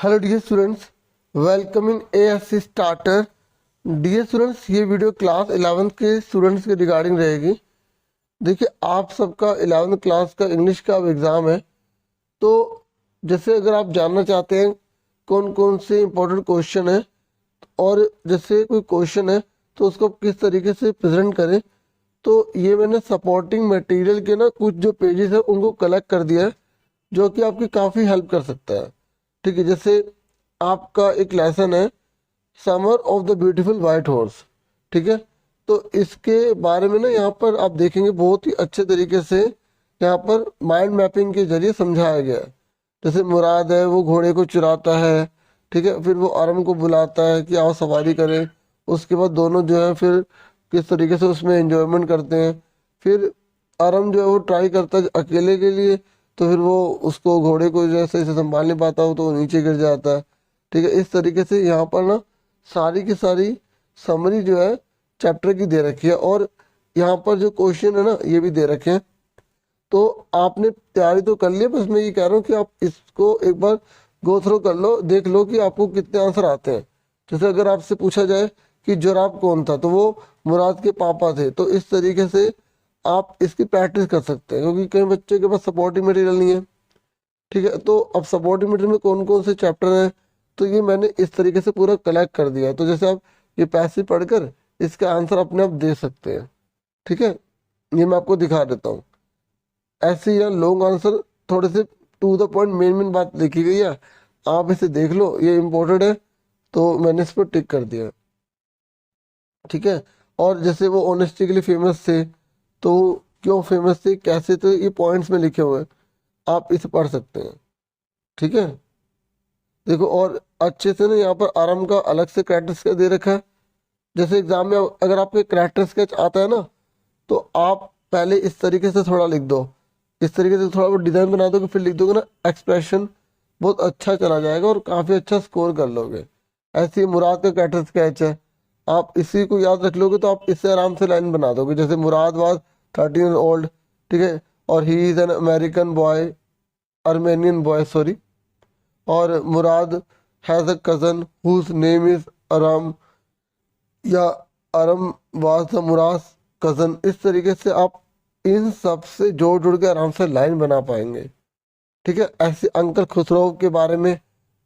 Hello dear students, welcome in ASC starter. Dear students, ये video class 11th के students के regarding रहेगी। देखिए, आप सबका 11th क्लास का इंग्लिश का अब एग्ज़ाम है। तो जैसे अगर आप जानना चाहते हैं कौन कौन से इंपॉर्टेंट क्वेश्चन है और जैसे कोई क्वेश्चन है तो उसको आप किस तरीके से प्रेजेंट करें, तो ये मैंने सपोर्टिंग मटेरियल के ना कुछ जो पेजेस है उनको कलेक्ट कर दिया है, जो कि आपकी काफ़ी हेल्प कर सकता है। ठीक है, जैसे आपका एक लेसन है summer of the beautiful white horse. ठीक है, तो इसके बारे में ना यहाँ पर आप देखेंगे बहुत ही अच्छे तरीके से यहाँ पर माइंड मैपिंग के जरिए समझाया गया है। जैसे मुराद है वो घोड़े को चुराता है, ठीक है, फिर वो आरम को बुलाता है कि आओ सवारी करें। उसके बाद दोनों जो है फिर किस तरीके से उसमें एंजॉयमेंट करते हैं। फिर आरम जो है वो ट्राई करता है अकेले के लिए, तो फिर वो उसको घोड़े को जैसे इसे संभाल नहीं पाता हो तो वो नीचे गिर जाता है। ठीक है, इस तरीके से यहाँ पर ना सारी की सारी समरी जो है चैप्टर की दे रखी है, और यहाँ पर जो क्वेश्चन है ना ये भी दे रखे हैं। तो आपने तैयारी तो कर ली है, बस मैं ये कह रहा हूँ कि आप इसको एक बार गो थ्रू कर लो, देख लो कि आपको कितने आंसर आते हैं। जैसे अगर आपसे पूछा जाए कि जोराब कौन था, तो वो मुराद के पापा थे। तो इस तरीके से आप इसकी प्रैक्टिस कर सकते हैं, क्योंकि कई बच्चे के पास सपोर्टिंग मटेरियल नहीं है। ठीक है, तो अब सपोर्टिंग मटेरियल में कौन कौन से चैप्टर हैं, तो ये मैंने इस तरीके से पूरा कलेक्ट कर दिया है। तो जैसे आप ये पैसेज पढ़कर इसका आंसर अपने आप दे सकते हैं। ठीक है, ये मैं आपको दिखा देता हूँ। ऐसे या लॉन्ग आंसर थोड़े से to the point main main बात लिखी गई है, आप इसे देख लो, ये इम्पोर्टेंट है, तो मैंने इस पर टिक कर दिया। ठीक है, और जैसे वो ऑनेस्टी के लिए फेमस थे, तो क्यों फेमस थे कैसे, तो ये पॉइंट्स में लिखे हुए हैं, आप इसे पढ़ सकते हैं। ठीक है, देखो, और अच्छे से ना यहाँ पर आराम का अलग से कैरेक्टर स्केच दे रखा है। जैसे एग्जाम में अगर आपको कैरेक्टर स्केच आता है ना, तो आप पहले इस तरीके से थोड़ा लिख दो, इस तरीके से थोड़ा बहुत डिजाइन बना दोगे, फिर लिख दोगे ना एक्सप्रेशन, बहुत अच्छा चला जाएगा और काफ़ी अच्छा स्कोर कर लोगे। ऐसे ही मुराद का कैरेक्टर स्केच है, आप इसी को याद रख लोगे तो आप इससे आराम से लाइन बना दोगे। जैसे मुराद वाज 13 ओल्ड, ठीक है, और he is an American boy, Armenian boy sorry, और Murad has a cousin whose name is Aram, या Aram was the Murad cousin. इस तरीके से आप इन सब से जोड़ जोड़ के आराम से लाइन बना पाएंगे। ठीक है, ऐसे अंकल खुसरो के बारे में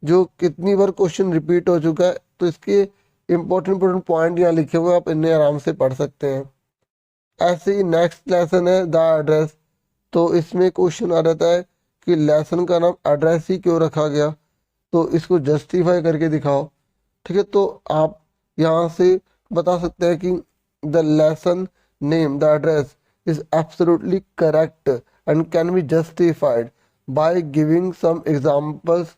जो कितनी बार क्वेश्चन रिपीट हो चुका है, तो इसके इंपॉर्टेंट इंपॉर्टेंट पॉइंट यहाँ लिखे हुए हैं, आप इन्हें आराम से पढ़ सकते हैं। ऐसे ही नेक्स्ट लेसन है द एड्रेस। तो इसमें क्वेश्चन आ जाता है कि लेसन का नाम एड्रेस ही क्यों रखा गया, तो इसको जस्टिफाई करके दिखाओ। ठीक है, तो आप यहाँ से बता सकते हैं कि the lesson name the address is absolutely correct and can be justified by giving some examples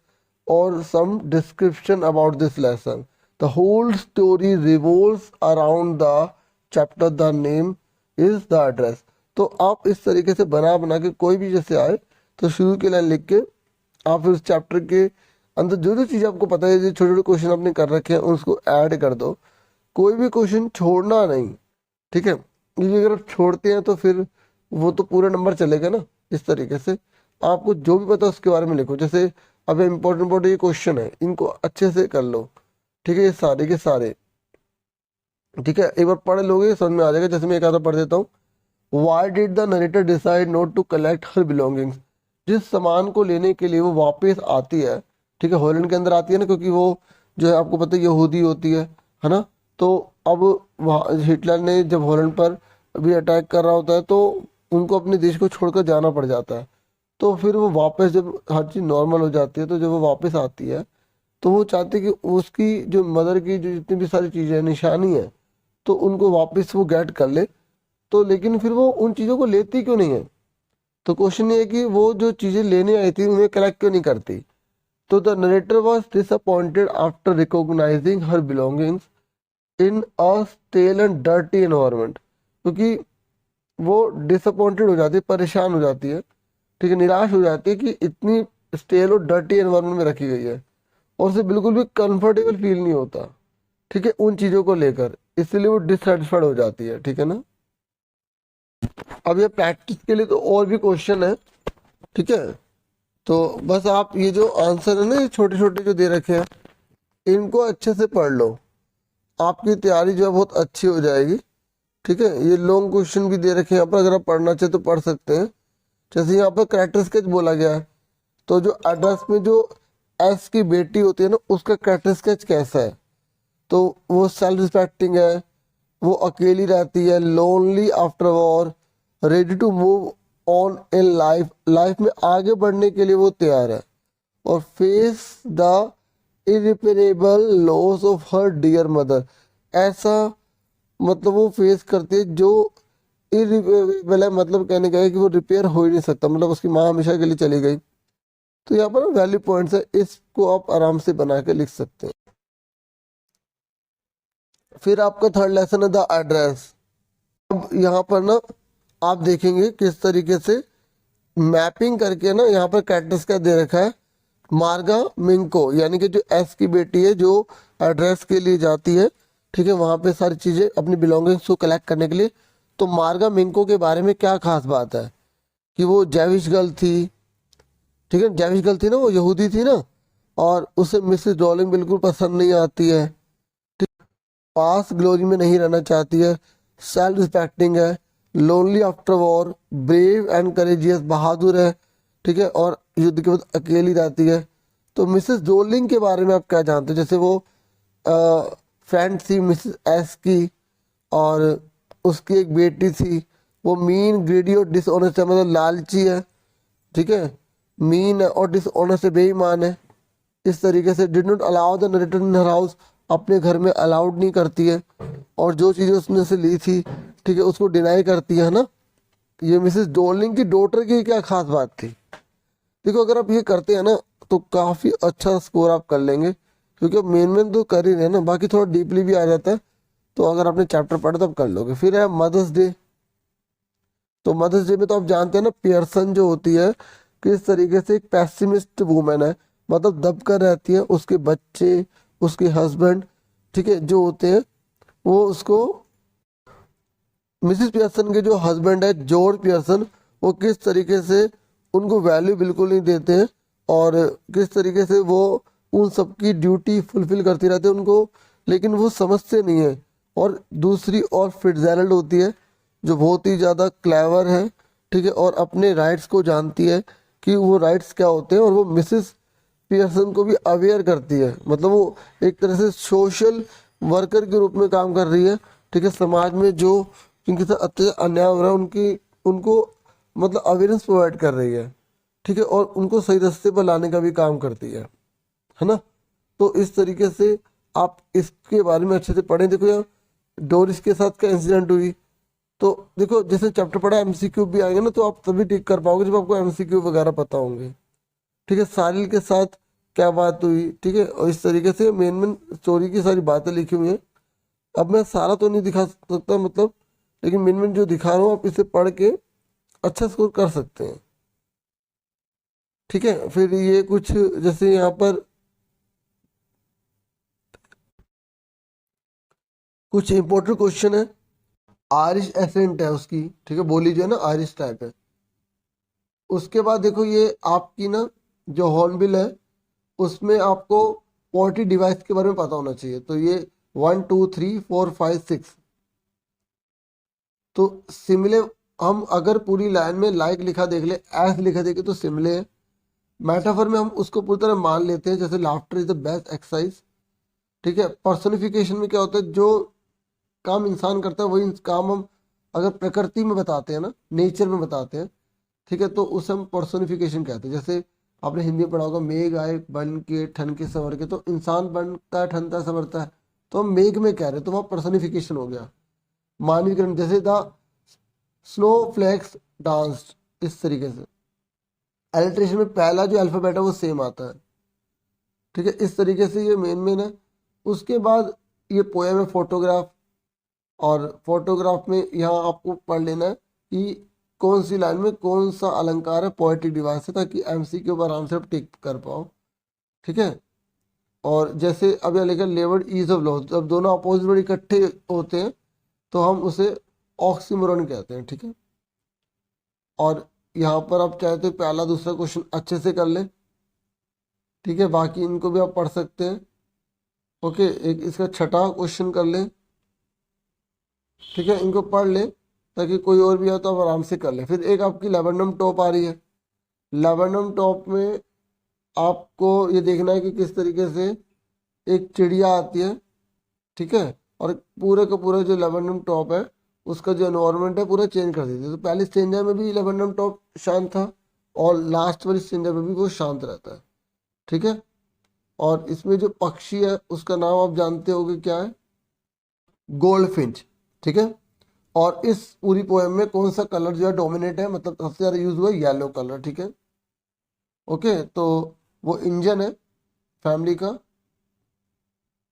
और some description about this lesson. The whole story revolves around the chapter the name is the address. तो आप इस तरीके से बना बना के कोई भी जैसे आए तो शुरू की लाइन लिख के आप उस चैप्टर के अंदर जो जो चीज़ आपको पता है, जो छोटे छोटे क्वेश्चन आपने कर रखे हैं उसको ऐड कर दो। कोई भी क्वेश्चन छोड़ना नहीं। ठीक है, क्योंकि अगर आप छोड़ते हैं तो फिर वो तो पूरा नंबर चलेगा ना। इस तरीके से आपको जो भी पता है उसके बारे में लिखो। जैसे अब इम्पोर्टेंट इंपॉर्टेंट ये क्वेश्चन है, इनको अच्छे से कर लो। ठीक है, ये सारे के सारे, ठीक है, एक बार पढ़ लोगे समझ में आ जाएगा। जैसे मैं एक आधा पढ़ देता हूँ। Why did the narrator decide not to collect her belongings. जिस सामान को लेने के लिए वो वापस आती है, ठीक है, हॉलैंड के अंदर आती है ना, क्योंकि वो जो है आपको पता है यहूदी होती है ना। तो अब वहाँ हिटलर ने जब हॉलैंड पर भी अटैक कर रहा होता है तो उनको अपने देश को छोड़कर जाना पड़ जाता है। तो फिर वो वापस जब हर चीज़ नॉर्मल हो जाती है, तो जब वो वापस आती है तो वो चाहते हैं कि उसकी जो मदर की जो जितनी भी सारी चीज़ें निशानी है, तो उनको वापस वो गेट कर ले। तो लेकिन फिर वो उन चीज़ों को लेती क्यों नहीं है, तो क्वेश्चन ये है कि वो जो चीज़ें लेने आई थी उन्हें कलेक्ट क्यों नहीं करती। तो the narrator was disappointed after recognising her belongings in a stele and dirty environment. क्योंकि वो डिसअपॉइंटेड हो जाती है, परेशान हो जाती है, ठीक है, निराश हो जाती है कि इतनी स्टेल और डर्टी एनवायरनमेंट में रखी गई है, और उसे बिल्कुल भी कंफर्टेबल फील नहीं होता। ठीक है, उन चीज़ों को लेकर, इसलिए वो डिससेटिस्फाइड हो जाती है। ठीक है ना। अब ये प्रैक्टिस के लिए तो और भी क्वेश्चन है। ठीक है, तो बस आप ये जो आंसर है ना, ये छोटे छोटे जो दे रखे हैं, इनको अच्छे से पढ़ लो, आपकी तैयारी जो है बहुत अच्छी हो जाएगी। ठीक है, ये लॉन्ग क्वेश्चन भी दे रखे हैं यहाँ पर, अगर आप पढ़ना चाहे तो पढ़ सकते हैं। जैसे यहाँ पर कैरेक्टर स्केच बोला गया है, तो जो एड्रेस में जो एस की बेटी होती है ना, उसका कैरेक्टर स्केच कैसा है, तो वो सेल्फ रिस्पेक्टिंग है, वो अकेली रहती है, lonely after war, ready to move on in life, life में आगे बढ़ने के लिए वो तैयार है, और face the irreparable loss of her dear mother, ऐसा मतलब वो फेस करती है जो इरिपेरेबल है, मतलब कहने का है कि वो रिपेयर हो ही नहीं सकता, मतलब उसकी माँ हमेशा के लिए चली गई। तो यहाँ पर वैल्यू पॉइंट्स है, इसको आप आराम से बना के लिख सकते हैं। फिर आपका थर्ड लेसन है द एड्रेस। अब यहाँ पर ना आप देखेंगे किस तरीके से मैपिंग करके ना यहाँ पर कैरेक्टर्स का दे रखा है। मार्गा मिंको यानी कि जो एस की बेटी है, जो एड्रेस के लिए जाती है, ठीक है, वहाँ पे सारी चीज़ें अपनी बिलोंगिंग्स को कलेक्ट करने के लिए। तो मार्गा मिंको के बारे में क्या खास बात है कि वो जैविश गर्ल थी, ठीक है, जैविश गर्ल थी ना, वो यहूदी थी ना, और उसे मिसेस डॉलिंग बिल्कुल पसंद नहीं आती है, पास ग्लोरी में नहीं रहना चाहती है, सेल्फ रिस्पेक्टिंग है, lonely after war, brave and courageous, बहादुर है, ठीक है, और युद्ध के बाद अकेली रहती है। तो मिसेस डोलिंग के बारे में आप क्या जानते हैं? जैसे वो फ्रेंड थी मिसेस एस की, और उसकी एक बेटी थी, वो मीन, ग्रीडी और डिसऑनेस्ट है, मतलब लालची है, ठीक है, मीन है और डिसऑनेस्ट है, बेईमान है। इस तरीके से did not allow the narrator in her house, अपने घर में अलाउड नहीं करती है, और जो चीज़ें उसने से ली थी, ठीक है, उसको डिनाई करती है ना। ये मिसेस डोलिंग की डॉटर की क्या खास बात थी? देखो, अगर आप ये करते हैं ना तो काफ़ी अच्छा स्कोर आप कर लेंगे, क्योंकि मेन मेन तो कर ही रहे हैं ना, बाकी थोड़ा डीपली भी आ जाता है, तो अगर आपने चैप्टर पढ़ा तो आप कर लोगे। फिर है मदर्स डे। तो मदर्स डे में तो आप जानते हैं ना, पियर्सन जो होती है किस तरीके से एक पैसिमिस्ट वूमेन है, मतलब दबकर रहती है, उसके बच्चे, उसके हस्बैंड, ठीक है, जो होते हैं वो उसको, मिसिस पियर्सन के जो हस्बैंड है जॉर्ज पियर्सन, वो किस तरीके से उनको वैल्यू बिल्कुल नहीं देते हैं, और किस तरीके से वो उन सबकी ड्यूटी फुलफिल करती रहती है उनको, लेकिन वो समझते नहीं है। और दूसरी और फिट्जैरल्ड होती है, जो बहुत ही ज़्यादा क्लेवर है, ठीक है, और अपने राइट्स को जानती है कि वो राइट्स क्या होते हैं, और वो मिसिस पियर्सन को भी अवेयर करती है, मतलब वो एक तरह से सोशल वर्कर के रूप में काम कर रही है, ठीक है, समाज में जो जिनके साथ अत्याचार अन्याय हो रहा है उनकी उनको मतलब अवेयरनेस प्रोवाइड कर रही है, ठीक है, और उनको सही रास्ते पर लाने का भी काम करती है ना। तो इस तरीके से आप इसके बारे में अच्छे से पढ़ें। देखो यार, डोरिस के साथ क्या इंसिडेंट हुई, तो देखो जैसे चैप्टर पढ़ा एमसीक्यू भी आएंगे ना, तो आप तभी टिक कर पाओगे जब आपको एमसीक्यू वगैरह पता होंगे, ठीक है। सारिल के साथ क्या बात हुई, ठीक है, और इस तरीके से मेन मेन स्टोरी की सारी बातें लिखी हुई हैं। अब मैं सारा तो नहीं दिखा सकता मतलब, लेकिन मेन मेन जो दिखा रहा हूँ आप इसे पढ़ के अच्छा स्कोर कर सकते हैं, ठीक है। फिर ये कुछ जैसे यहाँ पर कुछ इंपॉर्टेंट क्वेश्चन है। आयरिश एसेंट है उसकी, ठीक है, बोली जो है ना आयरिश टाइप है। उसके बाद देखो ये आपकी ना जो हॉर्नबिल है, उसमें आपको पोल्ट्री डिवाइस के बारे में पता होना चाहिए। तो ये 1 2 3 4 5 6, तो सिमिले, हम अगर पूरी लाइन में लाइक लिखा देख ले, एस लिखा देखे तो सिमिले है। मेटाफर में हम उसको पूरी तरह मान लेते हैं, जैसे laughter is the best exercise, ठीक है। पर्सोनिफिकेशन में क्या होता है, जो काम इंसान करता है वही काम हम अगर प्रकृति में बताते हैं ना, नेचर में बताते हैं, ठीक है, तो उसे हम पर्सोनिफिकेशन कहते हैं। जैसे आपने हिंदी में पढ़ा होगा, मेघ आए बन के ठन के संवर के, तो इंसान बनता है, ठनता है, संवरता है, तो हम मेघ में कह रहे हैं, तो वहाँ पर्सोनिफिकेशन हो गया। मानवीकरण, जैसे द स्नो फ्लैक्स डांस, इस तरीके से एलिट्रेशन में पहला जो अल्फाबेट है वो सेम आता है, ठीक है। इस तरीके से ये मेन मेन है। उसके बाद ये पोएम है फोटोग्राफ, और फोटोग्राफ में यहाँ आपको पढ़ लेना है कि कौन सी लाइन में कौन सा अलंकार है, पोएटिक डिवाइस है, ताकि एमसी के ऊपर आराम से आप टिक कर पाओ, ठीक है। और जैसे अब यहाँ लिखा लेवर्ड ईज ऑफ लॉ, जब दोनों अपोजिट वर्ड इकट्ठे होते हैं तो हम उसे ऑक्सीमोरन कहते हैं, ठीक है। और यहाँ पर आप चाहे तो पहला दूसरा क्वेश्चन अच्छे से कर ले, ठीक है, बाकी इनको भी आप पढ़ सकते हैं। ओके, एक इसका छठा क्वेश्चन कर ले, ठीक है, इनको पढ़ ले ताकि कोई और भी हो तो आप आराम से कर ले। फिर एक आपकी लेबेनम टॉप आ रही है। लेबेनम टॉप में आपको ये देखना है कि किस तरीके से एक चिड़िया आती है, ठीक है, और पूरे का पूरा जो लेबेनम टॉप है उसका जो एनवायरनमेंट है पूरा चेंज कर देती है। तो पहले स्ट्रेंजर में भी लेबेनम टॉप शांत था और लास्ट वाली स्ट्रेंजर में भी वो शांत रहता है, ठीक है। और इसमें जो पक्षी है उसका नाम आप जानते होगे क्या है, गोल्ड फिंच, ठीक है। और इस पूरी पोएम में कौन सा कलर जो है डोमिनेट है, मतलब सबसे ज़्यादा यूज हुआ है येलो कलर, ठीक है। ओके, तो वो इंजन है फैमिली का।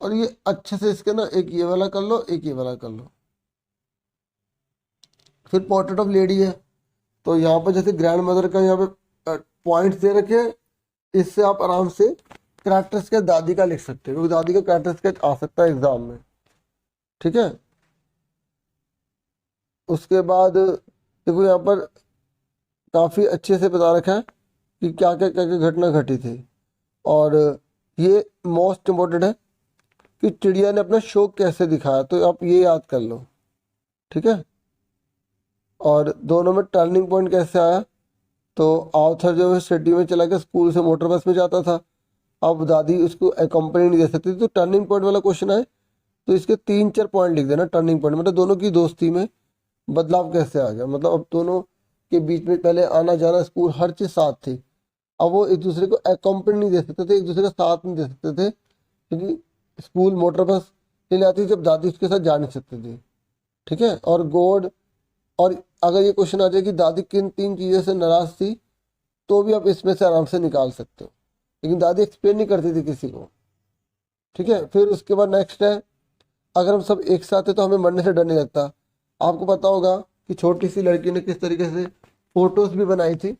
और ये अच्छे से इसके ना एक ये वाला कर लो, एक ये वाला कर लो। फिर पोर्ट्रेट ऑफ लेडी है, तो यहाँ पर जैसे ग्रैंड मदर का यहाँ पे पॉइंट्स दे रखे हैं, इससे आप आराम से कैरेक्टर स्केच दादी का लिख सकते हो, क्योंकि दादी का कैरेक्टर स्केच आ सकता है एग्जाम में, ठीक है। उसके बाद देखो यहाँ पर काफ़ी अच्छे से बता रखा है कि क्या क्या क्या क्या घटना घटी थी। और ये मोस्ट इम्पोर्टेंट है कि चिड़िया ने अपना शौक कैसे दिखाया, तो आप ये याद कर लो, ठीक है। और दोनों में टर्निंग पॉइंट कैसे आया, तो आर्थर जो है सिटी में चला गया, स्कूल से मोटर बस में जाता था, अब दादी उसको कंपनी नहीं दे सकती थी। तो टर्निंग पॉइंट वाला क्वेश्चन आए तो इसके 3-4 पॉइंट लिख देना टर्निंग पॉइंट, मतलब दोनों की दोस्ती में बदलाव कैसे आ गया, मतलब अब दोनों के बीच में पहले आना जाना स्कूल हर चीज़ साथ थी, अब वो एक दूसरे को कंपनी नहीं दे सकते थे, एक दूसरे का साथ नहीं दे सकते थे, क्योंकि स्कूल मोटर बस ले आती थी जब दादी उसके साथ जा नहीं सकती थी, ठीक है। और गॉड, और अगर ये क्वेश्चन आ जाए कि दादी किन 3 चीज़ों से नाराज थी, तो भी आप इसमें से आराम से निकाल सकते हो, लेकिन दादी एक्सप्लेन नहीं करती थी किसी को, ठीक है। फिर उसके बाद नेक्स्ट है, अगर हम सब एक साथ हैं तो हमें मरने से डर नहीं लगता। आपको पता होगा कि छोटी सी लड़की ने किस तरीके से फोटोज भी बनाई थी,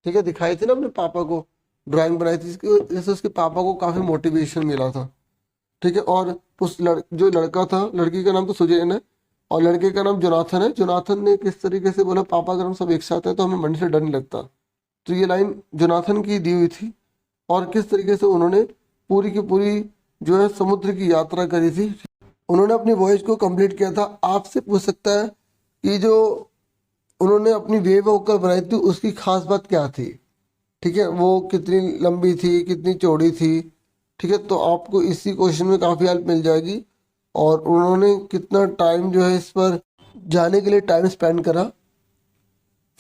ठीक है, दिखाई थी ना अपने पापा को, ड्राइंग बनाई थी जिसकी वजह से उसके पापा को काफ़ी मोटिवेशन मिला था, ठीक है। और उस जो लड़का था, लड़की का नाम तो सुजैन है और लड़के का नाम जोनाथन है। जोनाथन ने किस तरीके से बोला, पापा अगर हम सब एक साथ हैं तो हमें मरने से डर नहीं लगता। तो ये लाइन जोनाथन की दी हुई थी। और किस तरीके से उन्होंने पूरी की पूरी जो है समुद्र की यात्रा करी थी, उन्होंने अपनी वॉयज को कंप्लीट किया था। आपसे पूछ सकता है कि जो उन्होंने अपनी वेव होकर बनाई थी उसकी खास बात क्या थी, ठीक है, वो कितनी लंबी थी, कितनी चौड़ी थी, ठीक है। तो आपको इसी क्वेश्चन में काफ़ी हेल्प मिल जाएगी। और उन्होंने कितना टाइम जो है इस पर जाने के लिए टाइम स्पेंड करा।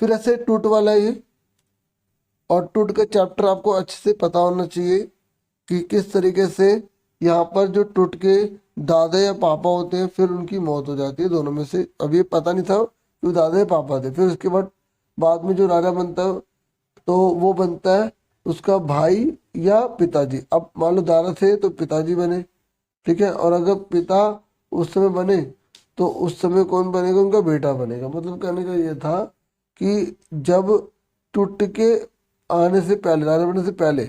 फिर ऐसे टूट वाला है ये, और टूट का चैप्टर आपको अच्छे से पता होना चाहिए कि किस तरीके से यहाँ पर जो टूट के दादा या पापा होते हैं फिर उनकी मौत हो जाती है दोनों में से। अब ये पता नहीं था कि वो दादा या पापा थे। फिर उसके बाद में जो राजा बनता है तो वो बनता है उसका भाई या पिताजी। अब मान लो दादा थे तो पिताजी बने, ठीक है। और अगर पिता उस समय बने तो उस समय कौन बनेगा, उनका बेटा बनेगा। मतलब कहने का ये था कि जब टूट के आने से पहले, राजा बनने से पहले,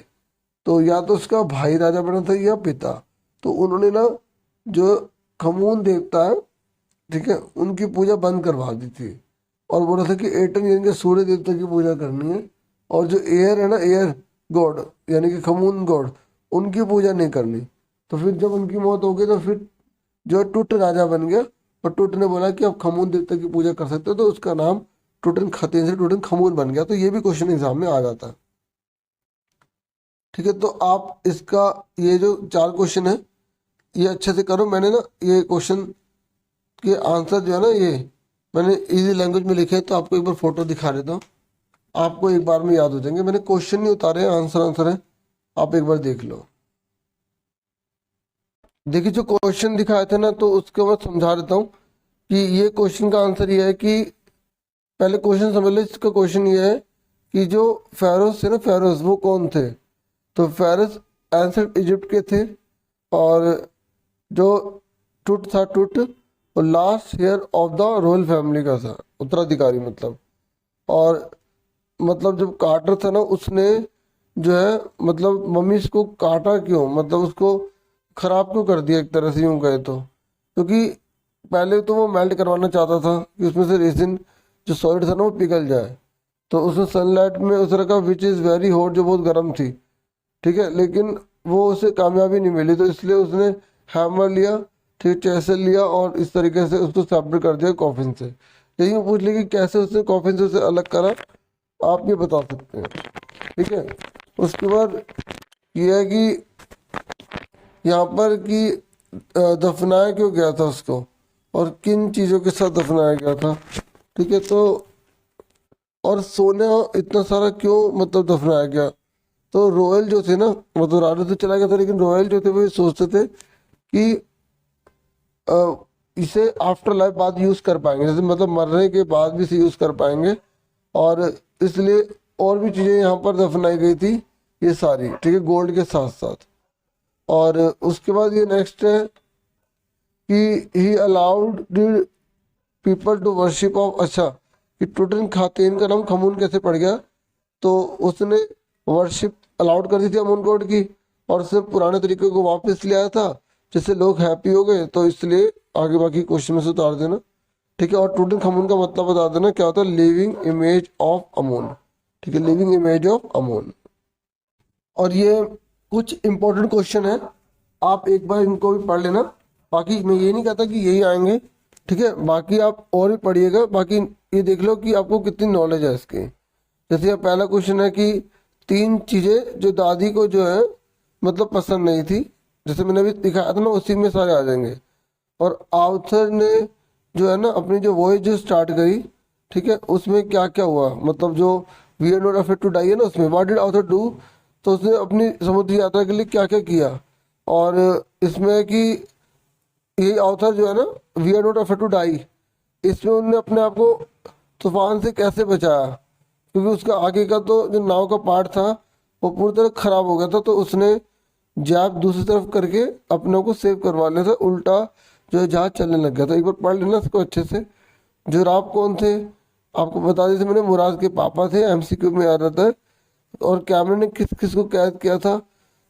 तो या तो उसका भाई राजा बना था या पिता। तो उन्होंने ना जो खमून देवता है, ठीक है, उनकी पूजा बंद करवा दी थी और बोला था कि एटन यानी कि सूर्य देवता की पूजा करनी है। और जो एयर है ना, एयर गॉड यानी कि खमून गॉड, उनकी पूजा नहीं करनी। तो फिर जब उनकी मौत हो गई तो फिर जो टुट राजा बन गया और टुट ने बोला कि आप खमून देवता की पूजा कर सकते हो, तो उसका नाम टुटन खतीन से टुटन खमून बन गया। तो ये भी क्वेश्चन एग्जाम में आ जाता है, ठीक है। तो आप इसका ये जो 4 क्वेश्चन है ये अच्छे से करो। मैंने ना ये क्वेश्चन के आंसर जो है ना ये मैंने इजी लैंग्वेज में लिखे हैं, तो आपको एक बार फोटो दिखा देता हूँ, आपको एक बार में याद हो जाएंगे। मैंने क्वेश्चन नहीं उतारे, आंसर है, आप एक बार देख लो। देखिए जो क्वेश्चन दिखाए थे ना, तो उसको मैं समझा देता हूँ कि ये क्वेश्चन का आंसर ये है कि पहले क्वेश्चन समझ लो। इसका क्वेश्चन ये है कि जो फेरोज थे ना, फेरोज वो कौन थे, तो फेरोज एंसेंट इजिप्ट के थे। और जो टुट था, टुट वो last heir of the royal family का था, उत्तराधिकारी मतलब। और मतलब जब कार्टर था ना, उसने जो है मतलब मम्मी को काटा क्यों, मतलब उसको खराब क्यों कर दिया एक तरह से, यूँ कहे तो क्योंकि पहले तो वो मेल्ट करवाना चाहता था कि उसमें से रेसिन जो सॉलिड था ना वो पिघल जाए। तो उसने सनलाइट में उस रखा विच इज़ वेरी हॉट, जो बहुत गर्म थी, ठीक है, लेकिन वो उसे कामयाबी नहीं मिली, तो इसलिए उसने हैमर लिया, ठीक, चेसल लिया और इस तरीके से उसको सेपरेट कर दिया कॉफिन से। लेकिन पूछ ली कि कैसे उसने कॉफिन से उसे अलग करा, आप ये बता सकते हैं, ठीक है। उसके बाद ये है कि यहाँ पर कि दफनाया क्यों गया था उसको और किन चीज़ों के साथ दफनाया गया था, ठीक है। तो और सोने इतना सारा क्यों मतलब दफनाया गया, तो रॉयल जो थे ना, मतलब राजा तो चला गया था, लेकिन रॉयल जो थे वो ये सोचते थे कि अ, इसे आफ्टर लाइफ बाद यूज़ कर पाएंगे, जैसे मतलब मरने के बाद भी इसे यूज़ कर पाएंगे, और इसलिए और भी चीज़ें यहाँ पर दफनाई गई थी, ये सारी, ठीक है, गोल्ड के साथ साथ। और उसके बाद ये नेक्स्ट है कि he allowed people to worship of, अच्छा, कि टूटन खातेन का नाम खमून कैसे पड़ गया, तो उसने वर्शिप अलाउड कर दी थी अमून गॉड की, और उसने पुराने तरीके को वापस ले आया था, जिससे लोग हैप्पी हो गए, तो इसलिए आगे बाकी क्वेश्चन में से उतार देना, ठीक है। और टूटन खमून का मतलब बता देना क्या होता है, लिविंग इमेज ऑफ अमून, ठीक है, लिविंग इमेज ऑफ अमून। और ये कुछ इंपॉर्टेंट क्वेश्चन है, आप एक बार इनको भी पढ़ लेना, बाकी मैं ये नहीं कहता कि यही आएंगे, ठीक है, बाकी आप और भी पढ़िएगा, बाकी ये देख लो कि आपको कितनी नॉलेज है इसकी। जैसे ये पहला क्वेश्चन है कि 3 चीज़ें जो दादी को जो है मतलब पसंद नहीं थी, जैसे मैंने अभी दिखाया था ना, उसी में सारे आ जाएंगे। और आर्थर ने जो है ना अपनी जो वॉयज जो स्टार्ट करी, ठीक है, उसमें क्या क्या हुआ, मतलब जो we are not afraid to die है ना, उसमें व्हाट डिड आर्थर डू, तो उसने अपनी समुद्री यात्रा के लिए क्या क्या किया। और इसमें कि ये ऑथर जो है ना, we are not afraid to die, इसमें उन्होंने अपने आप को तूफान से कैसे बचाया, क्योंकि उसका आगे का तो जो नाव का पार्ट था वो पूरी तरह खराब हो गया था, तो उसने जैब दूसरी तरफ करके अपने को सेव करवा लिया था, उल्टा जो है जहाज चलने लग गया था। एक बार पढ़ लेना इसको अच्छे से। जुराब कौन थे, आपको बता दी थी मैंने, मुराद के पापा थे, एमसीक्यू में आ रहा था। और कैमरन ने किस किस को कैद किया था,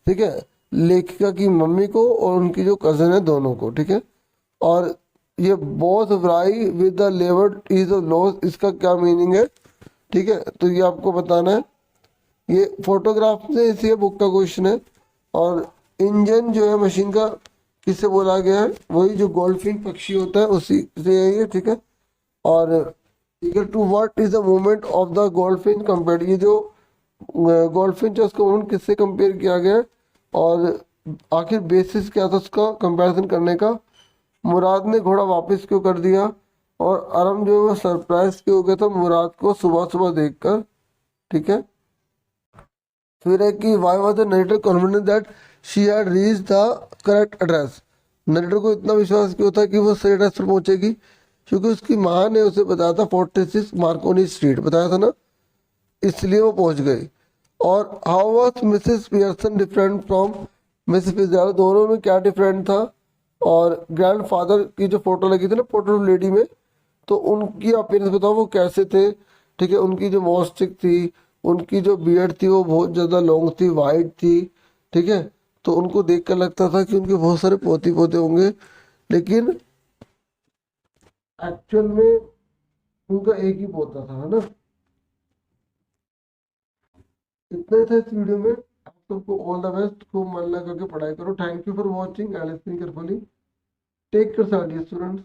ठीक है, लेखिका की मम्मी को और उनकी जो कजन है दोनों को, ठीक है। और ये both wry with the levered is of loss, इसका क्या मीनिंग है, ठीक है, तो ये आपको बताना है। ये फोटोग्राफ से इसी बुक का क्वेश्चन है। और इंजन जो है मशीन का किससे बोला गया है, वही जो गोल्डफिन पक्षी होता है उसी से है ये, ठीक है। और equal to what is the movement of the goldfinch compare, ये जो गोल्डफिन है उसका मूवमेंट किससे कंपेयर किया गया है, और आखिर बेसिस क्या था उसका कंपैरिजन करने का। मुराद ने घोड़ा वापस क्यों कर दिया, और आरम जो है वो सरप्राइज क्यों हो गया था मुराद को सुबह सुबह देखकर, ठीक है। फिर है कि why was the narrator confident that she had reach the correct address, narrator को इतना विश्वास क्यों था कि वो सही एड्रेस पर पहुंचेगी, क्योंकि उसकी माँ ने उसे बताया था 46 मार्कोनी स्ट्रीट बताया था ना, इसलिए वो पहुंच गई। और how was Mrs Pearson different from Mrs Fitzgerald, दोनों में क्या डिफरेंट था। और ग्रैंडफादर की जो फोटो लगी थी ना पोर्ट्रेट लेडी में, तो उनकी अपीयरेंस बताओ वो कैसे थे, ठीक है। उनकी जो मॉस्टिक थी, उनकी जो बियर्ड थी वो बहुत ज़्यादा लॉन्ग थी, वाइट थी, ठीक है। तो उनको देख कर लगता था कि उनके बहुत सारे पोती पोते होंगे, लेकिन एक्चुअल में उनका एक ही पोता था, है ना। इतना ही था इस वीडियो में। आप सबको ऑल द बेस्ट, खूब मन लगा करके पढ़ाई करो। Thank you for watching and listening carefully. Take care students.